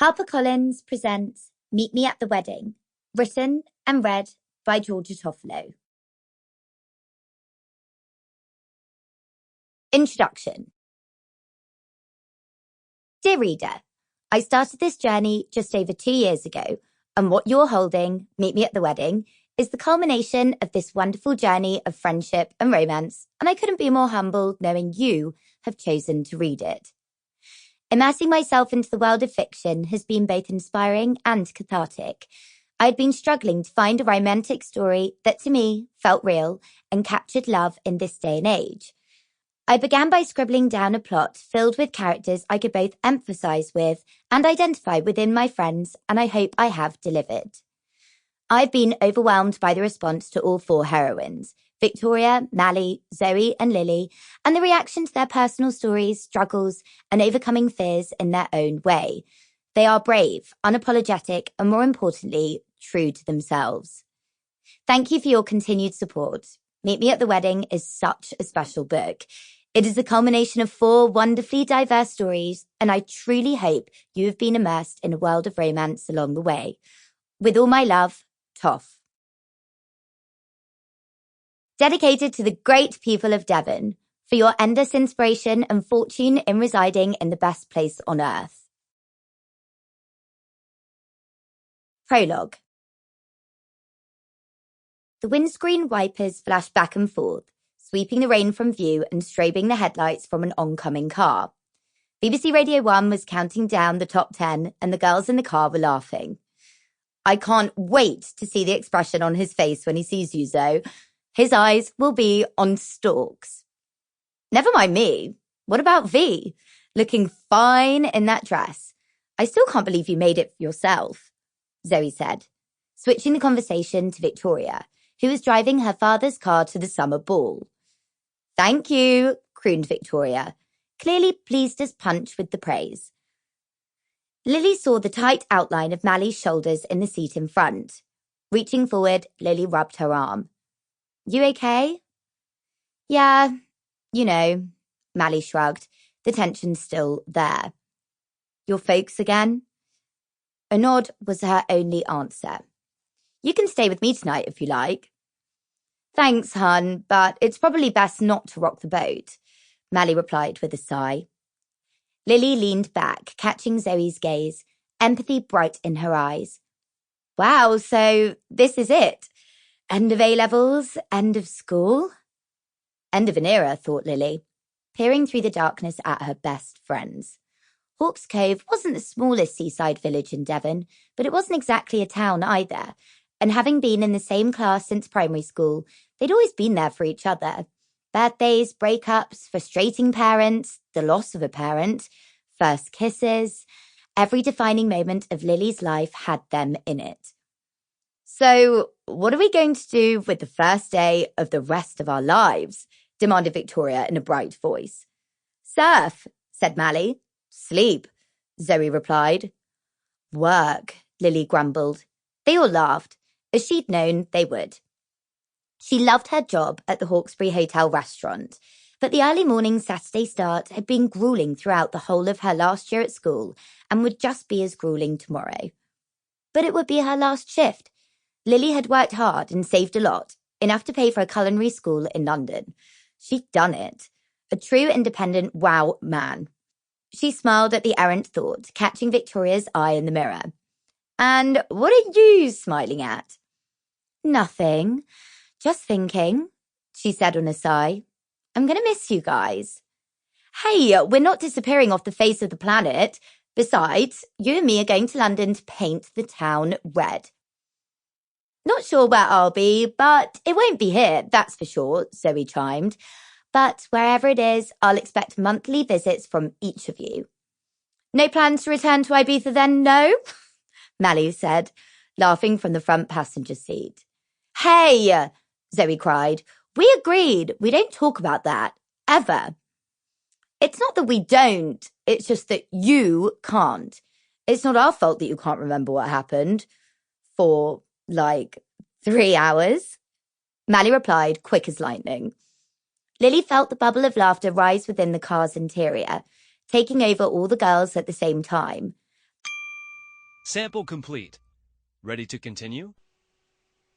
HarperCollins presents Meet Me at the Wedding, written and read by Jo Toffolo. Introduction. Dear reader, I started this journey just over 2 years ago, and what you're holding, Meet Me at the Wedding, is the culmination of this wonderful journey of friendship and romance, and I couldn't be more humbled knowing you have chosen to read it. Immersing myself into the world of fiction has been both inspiring and cathartic. I had been struggling to find a romantic story that to me felt real and captured love in this day and age. I began by scribbling down a plot filled with characters I could both empathise with and identify within my friends, and I hope I have delivered. I've been overwhelmed by the response to all 4 heroines, Victoria, Mally, Zoe and Lily, and the reaction to their personal stories, struggles and overcoming fears in their own way. They are brave, unapologetic and more importantly, true to themselves. Thank you for your continued support. Meet Me at the Wedding is such a special book. It is the culmination of 4 wonderfully diverse stories, and I truly hope you have been immersed in a world of romance along the way. With all my love, Toff. Dedicated to the great people of Devon, for your endless inspiration and fortune in residing in the best place on earth. Prologue. The windscreen wipers flashed back and forth, sweeping the rain from view and strobing the headlights from an oncoming car. BBC Radio 1 was counting down the top 10 and the girls in the car were laughing. I can't wait to see the expression on his face when he sees you, Zoe. His eyes will be on stalks. Never mind me. What about V? Looking fine in that dress. I still can't believe you made it yourself, Zoe said, switching the conversation to Victoria, who was driving her father's car to the summer ball. Thank you, crooned Victoria, clearly pleased as punch with the praise. Lily saw the tight outline of Mally's shoulders in the seat in front. Reaching forward, Lily rubbed her arm. You okay? Yeah, you know, Mally shrugged, the tension still there. Your folks again? A nod was her only answer. You can stay with me tonight if you like. Thanks, hun, but it's probably best not to rock the boat, Mally replied with a sigh. Lily leaned back, catching Zoe's gaze, empathy bright in her eyes. Wow, so this is it. End of A-levels, end of school? End of an era, thought Lily, peering through the darkness at her best friends. Hawke's Cove wasn't the smallest seaside village in Devon, but it wasn't exactly a town either, and having been in the same class since primary school, they'd always been there for each other. Birthdays, breakups, frustrating parents, the loss of a parent, first kisses. Every defining moment of Lily's life had them in it. So, what are we going to do with the first day of the rest of our lives? Demanded Victoria in a bright voice. Surf, said Mally. Sleep, Zoe replied. Work, Lily grumbled. They all laughed, as she'd known they would. She loved her job at the Hawkesbury Hotel restaurant, but the early morning Saturday start had been grueling throughout the whole of her last year at school and would just be as grueling tomorrow. But it would be her last shift. Lily had worked hard and saved a lot, enough to pay for a culinary school in London. She'd done it. A true independent wow man. She smiled at the errant thought, catching Victoria's eye in the mirror. And what are you smiling at? Nothing. Just thinking, she said on a sigh. I'm going to miss you guys. Hey, we're not disappearing off the face of the planet. Besides, you and me are going to London to paint the town red. Not sure where I'll be, but it won't be here, that's for sure, Zoe chimed. But wherever it is, I'll expect monthly visits from each of you. No plans to return to Ibiza then, no? Mally said, laughing from the front passenger seat. Hey, Zoe cried. We agreed. We don't talk about that. Ever. It's not that we don't. It's just that you can't. It's not our fault that you can't remember what happened. For 3 hours? Mally replied, quick as lightning. Lily felt the bubble of laughter rise within the car's interior, taking over all the girls at the same time. Sample complete. Ready to continue?